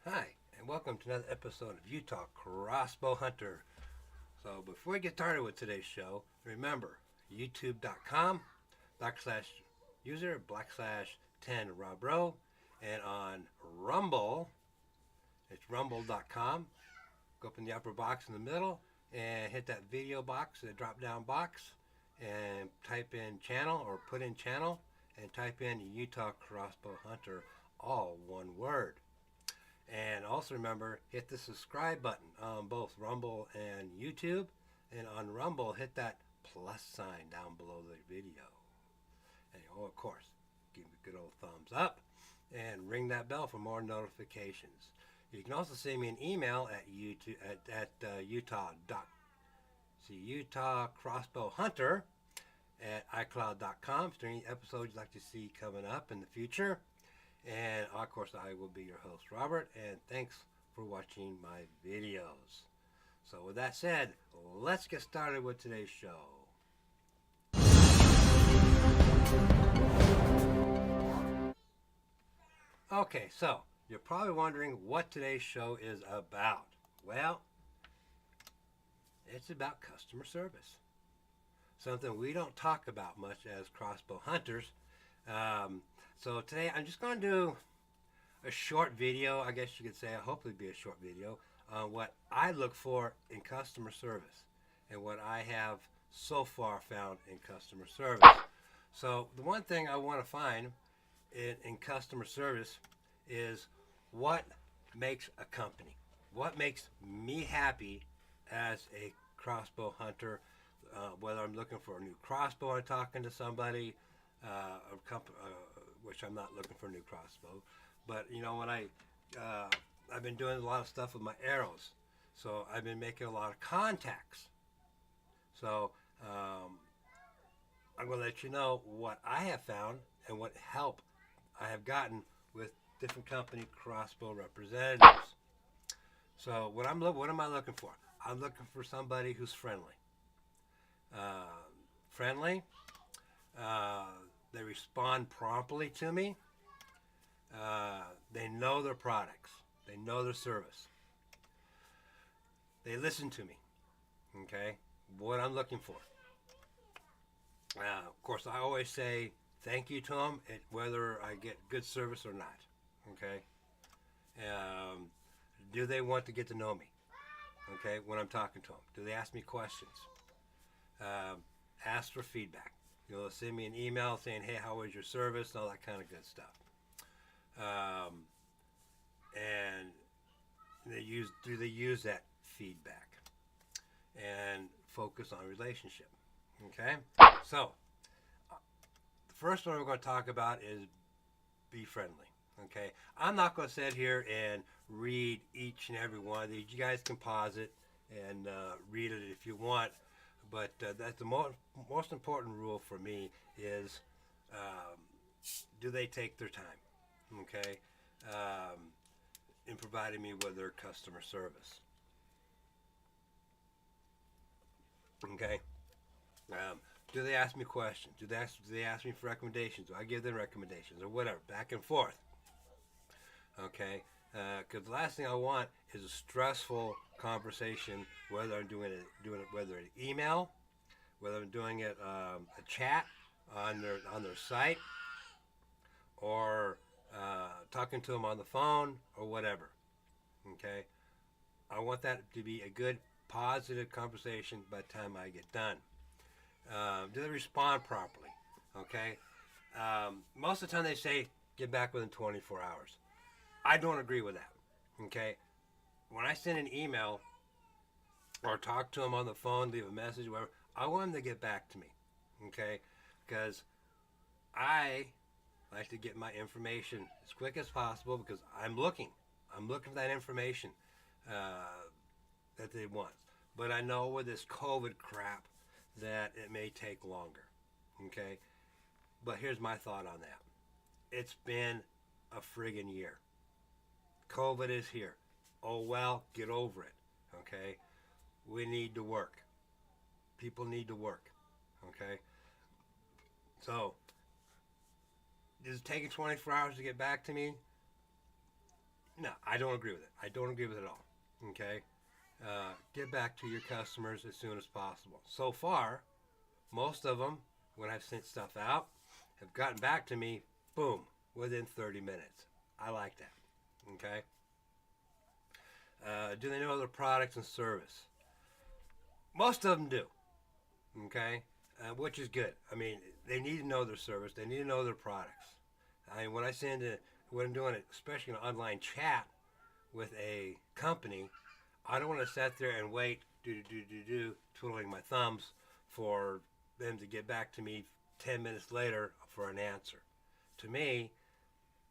Hi, and welcome to another episode of Utah Crossbow Hunter. So, before we get started with today's show, remember youtube.com backslash user backslash 10 Robro, and on Rumble, it's rumble.com. Go up in the upper box in the middle and hit that video box, the drop down box, and type in channel or put in channel and type in Utah Crossbow Hunter, all one word. And also remember, hit the subscribe button on both Rumble and YouTube. And on Rumble, hit that plus sign down below the video. And of course, give me a good old thumbs up and ring that bell for more notifications. You can also send me an email at YouTube Utah Crossbow Hunter at iCloud.com. If there are any episodes you'd like to see coming up in the future. And of course, I will be your host, Robert, and thanks for watching my videos. So with that said, let's get started with today's show. Okay, so you're probably wondering what today's show is about. Well, it's about customer service. Something we don't talk about much as crossbow hunters. So today I'm just going to do a short video, I guess you could say, hopefully be a short video, on what I look for in customer service and what I have so far found in customer service. So the one thing I want to find in customer service is what makes a company, what makes me happy as a crossbow hunter, whether I'm looking for a new crossbow, I'm talking to somebody, which I'm not looking for a new crossbow, but when I've been doing a lot of stuff with my arrows, so I've been making a lot of contacts. So I'm going to let you know what I have found and what help I have gotten with different company crossbow representatives. So what am I looking for? I'm looking for somebody who's friendly. Friendly. They respond promptly to me. They know their products. They know their service. They listen to me. Okay? What I'm looking for. Of course, I always say thank you to them, whether I get good service or not. Okay? Do they want to get to know me? Okay? When I'm talking to them. Do they ask me questions? Ask for feedback. Send me an email saying, hey, how was your service? And all that kind of good stuff. And do they use that feedback and focus on relationship? Okay? So, the first one we're going to talk about is be friendly. Okay? I'm not going to sit here and read each and every one of these. You guys can pause it and read it if you want. But that's the most important rule for me is do they take their time, okay, in providing me with their customer service. Okay. Do they ask me questions? Do they ask me for recommendations? Do I give them recommendations or whatever, back and forth? Okay. Because the last thing I want is a stressful conversation, whether I'm doing it whether an email, whether I'm doing it a chat on their site, or talking to them on the phone or whatever. Okay, I want that to be a good, positive conversation by the time I get done. Do they respond properly? Okay, most of the time they say get back within 24 hours. I don't agree with that. Okay, when I send an email or talk to them on the phone, leave a message, whatever, I want them to get back to me. Okay, because I like to get my information as quick as possible because I'm looking for that information that they want. But I know with this COVID crap that it may take longer. Okay, but here's my thought on that. It's been a friggin' year. COVID is here. Oh well, get over it. Okay? We need to work. People need to work. Okay? So, is it taking 24 hours to get back to me? No, I don't agree with it. I don't agree with it at all. Okay? Get back to your customers as soon as possible. So far, most of them, when I've sent stuff out, have gotten back to me, boom, within 30 minutes. I like that. Okay? Do they know their products and service? Most of them do. Okay? Which is good. I mean, they need to know their service. They need to know their products. I mean, when I'm doing it, especially an online chat with a company, I don't want to sit there and wait, twiddling my thumbs for them to get back to me 10 minutes later for an answer. To me,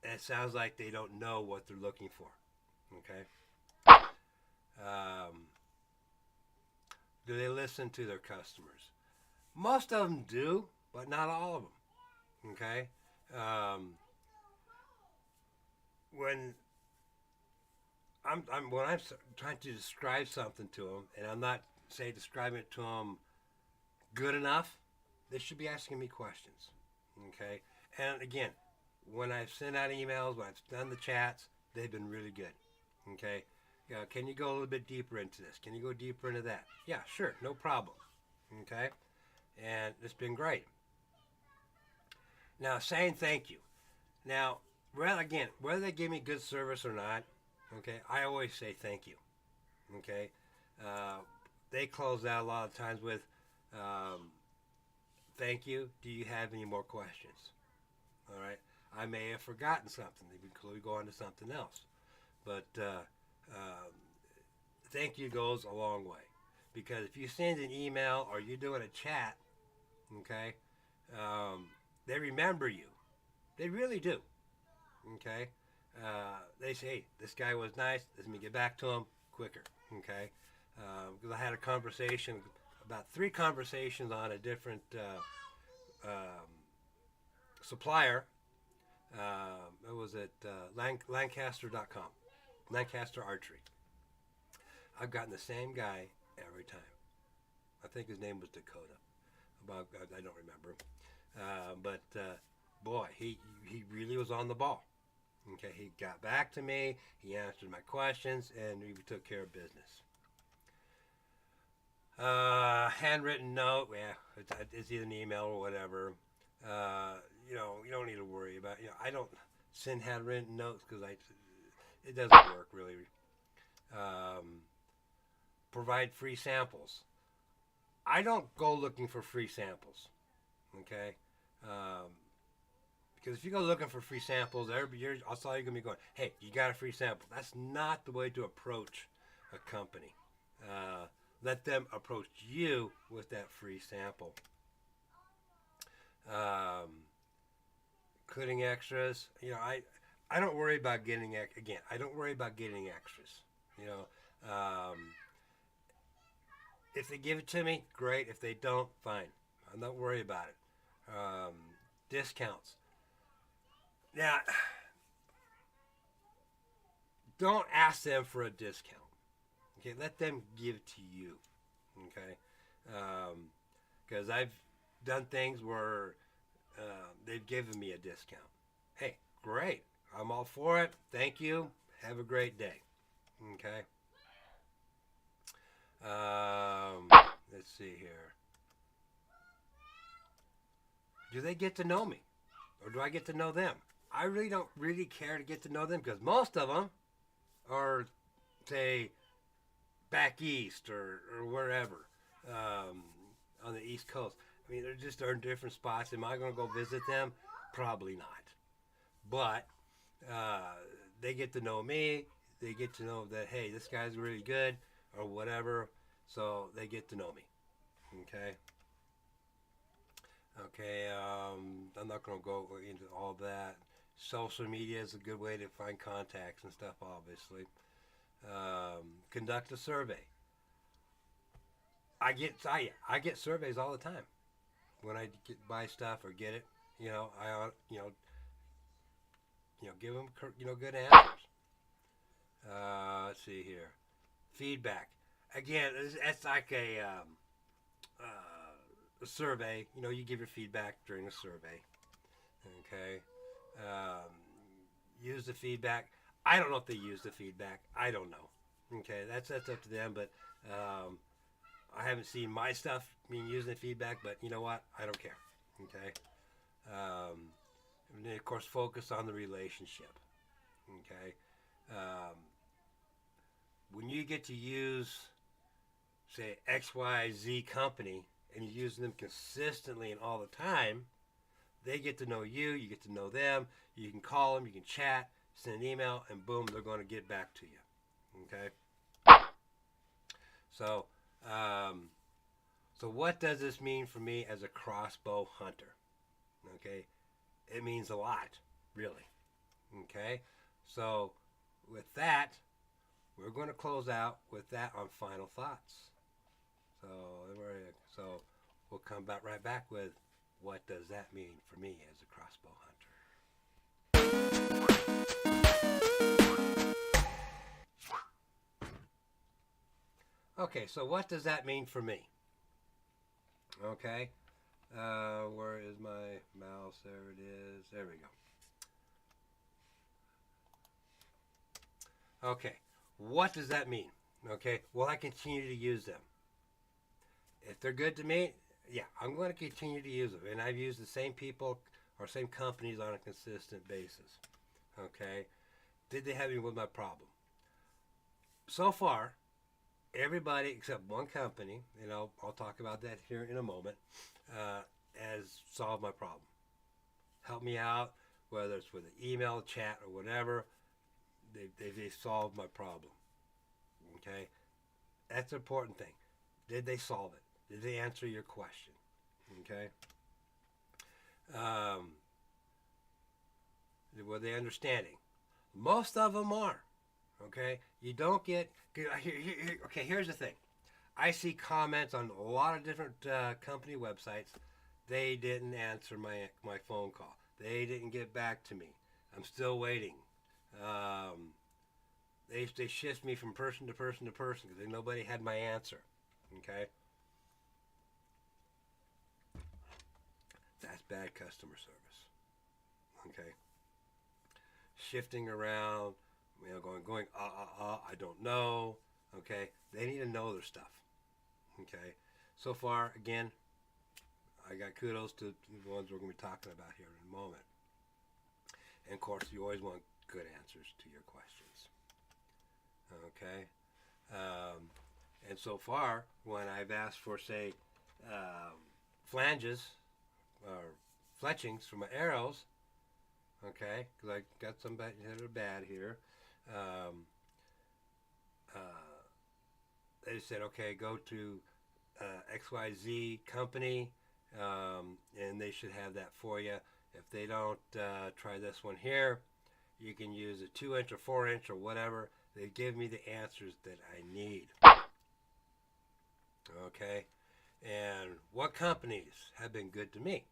it sounds like they don't know what they're looking for. Okay? Do they listen to their customers? Most of them do, but not all of them. Okay? When I'm trying to describe something to them, and I'm not describing it to them good enough, they should be asking me questions. Okay? And again, when I've sent out emails, when I've done the chats, they've been really good. Okay? Can you go a little bit deeper into this? Can you go deeper into that? Yeah, sure, no problem. Okay? And it's been great. Now, saying thank you. Now, whether they give me good service or not, okay, I always say thank you. Okay? They close out a lot of times with, thank you. Do you have any more questions? All right? I may have forgotten something. We go on to something else. But thank you goes a long way. Because if you send an email or you're doing a chat, okay, they remember you. They really do. Okay? They say, hey, this guy was nice. Let me get back to him quicker. Okay? Because I had a conversation, about 3 conversations on a different supplier. It was at Lancaster.com, Lancaster Archery. I've gotten the same guy every time. I think his name was Dakota. I don't remember. But boy, he really was on the ball. Okay, he got back to me. He answered my questions, and we took care of business. Handwritten note. Yeah, it's either an email or whatever. You don't need to worry about. I don't send handwritten notes because it doesn't work really. Provide free samples. I don't go looking for free samples. Okay. Because if you go looking for free samples, that's all you're going to be going, hey, you got a free sample. That's not the way to approach a company. Let them approach you with that free sample. Including extras. I don't worry about getting, again, I don't worry about getting extras. If they give it to me, great. If they don't, fine. I'm not worried about it. Discounts. Now, don't ask them for a discount. Okay, let them give it to you. Okay, because I've done things where they've given me a discount. Hey, great. I'm all for it. Thank you. Have a great day. Okay. Let's see here. Do they get to know me? Or do I get to know them? I really don't really care to get to know them because most of them are, say, back east or wherever on the East Coast. I mean, they're in different spots. Am I going to go visit them? Probably not. But they get to know me. They get to know that, hey, this guy's really good or whatever. So they get to know me. Okay? Okay, I'm not going to go into all that. Social media is a good way to find contacts and stuff, obviously. Conduct a survey. I get surveys all the time when I buy stuff or get it. Give them good answers. Let's see here. Feedback. Again, it's like a survey. You give your feedback during a survey. Okay. Use the feedback. I don't know if they use the feedback. I don't know. Okay, that's up to them. But I haven't seen my stuff being used in feedback. But you know what? I don't care. Okay. And then of course, focus on the relationship. Okay. Um, when you get to use, say, XYZ company, and you're using them consistently and all the time, they get to know you. You get to know them. You can call them. You can chat. Send an email, and boom, they're going to get back to you. Okay. So, um, so what does this mean for me as a crossbow hunter? Okay, it means a lot, really. Okay, so with that, we're going to close out with that on final thoughts. So, so we'll come back right back with what does that mean for me as a crossbow hunter. Okay, so what does that mean for me? Okay, where is my mouse? There it is. There we go. Okay, what does that mean? Okay, will I continue to use them? If they're good to me, yeah, I'm going to continue to use them. And I've used the same people or same companies on a consistent basis. Okay, did they have me with my problem? So far, everybody except one company, and I'll talk about that here in a moment, has solved my problem. Helped me out, whether it's with an email, chat, or whatever. They solved my problem. Okay, that's the important thing. Did they solve it? Did they answer your question? Okay. Were they understanding? Most of them are. Okay. You don't get. Okay. Here's the thing. I see comments on a lot of different company websites. They didn't answer my phone call. They didn't get back to me. I'm still waiting. They shift me from person to person to person because nobody had my answer. Okay. That's bad customer service. Okay. Shifting around, going, I don't know. Okay. They need to know their stuff. Okay. So far, again, I got kudos to the ones we're going to be talking about here in a moment. And of course, you always want good answers to your questions. Okay. And so far, when I've asked for, say, flanges or fletchings for my arrows, okay, because I got some that are bad here, they said, okay, go to XYZ company, and they should have that for you. If they don't, try this one here. You can use a 2-inch or 4-inch or whatever. They give me the answers that I need. Okay, and what companies have been good to me?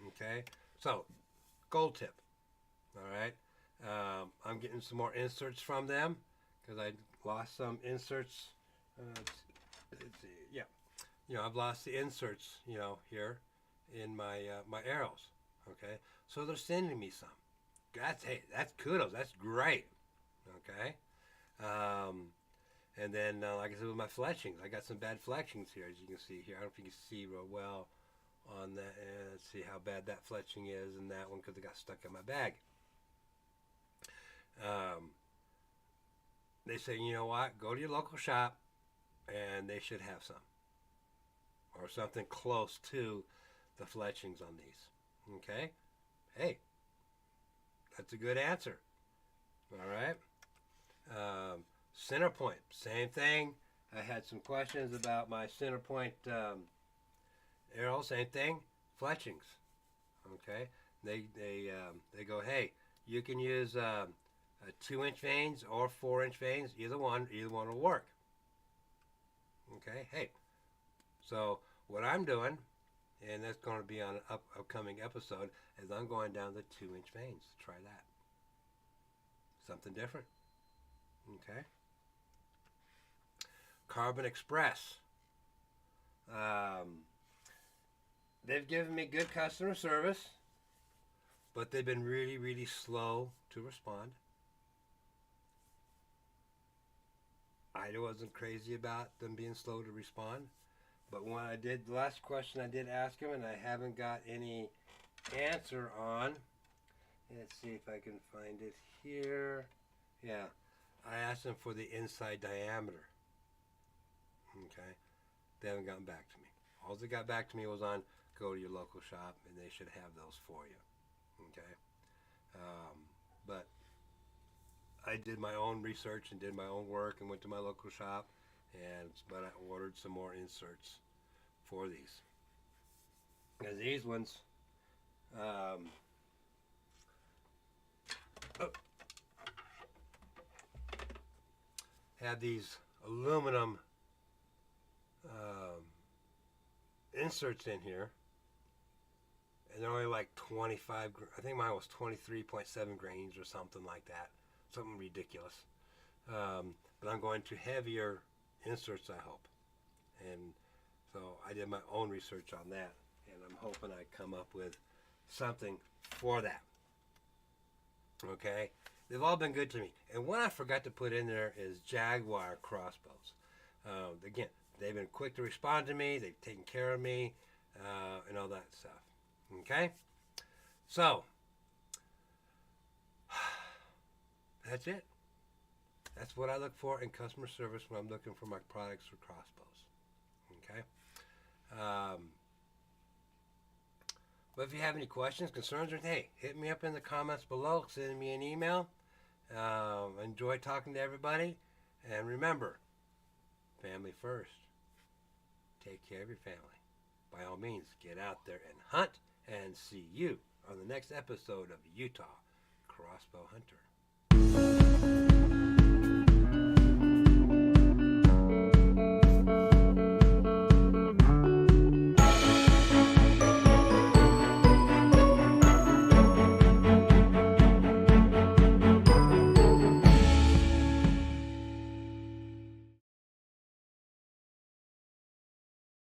Okay, so gold tip. All right, I'm getting some more inserts from them because I lost some inserts. Let's see, yeah, I've lost the inserts, here in my my arrows. Okay, so they're sending me some. That's kudos. That's great. Okay. And then, like I said, with my fletchings, I got some bad fletchings here, as you can see here. I don't know if you can see real well on that. Let's see how bad that fletching is in that one because it got stuck in my bag. They say, you know what? Go to your local shop, and they should have some. Or something close to the fletchings on these. Okay? Hey, that's a good answer. All right? Center point, same thing. I had some questions about my center point arrow, same thing. Fletchings, okay. They go, hey, you can use 2-inch vanes or 4-inch vanes. Either one will work. Okay, hey. So what I'm doing, and that's going to be on an upcoming episode, is I'm going down the 2-inch vanes to try that. Something different. Okay. Carbon Express. They've given me good customer service, but they've been really, really slow to respond. I wasn't crazy about them being slow to respond. But when I did, the last question I did ask him, and I haven't got any answer on. Let's see if I can find it here. Yeah, I asked them for the inside diameter. Okay, they haven't gotten back to me. All they got back to me was on go to your local shop, and they should have those for you. Okay, but I did my own research and did my own work and went to my local shop, but I ordered some more inserts for these. Because these ones, um, oh, have these aluminum inserts in here, and they're only like 25. I think mine was 23.7 grains or something like that, something ridiculous. But I'm going to heavier inserts, I hope, and so I did my own research on that, and I'm hoping I come up with something for that. Okay, they've all been good to me, and what I forgot to put in there is Jaguar crossbows. Again, they've been quick to respond to me. They've taken care of me, and all that stuff. Okay, so that's it. That's what I look for in customer service when I'm looking for my products for crossbows. Okay. But if you have any questions, concerns, or hey, hit me up in the comments below. Send me an email. Enjoy talking to everybody. And remember, family first. Take care of your family. By all means, get out there and hunt. And see you on the next episode of Utah Crossbow Hunter.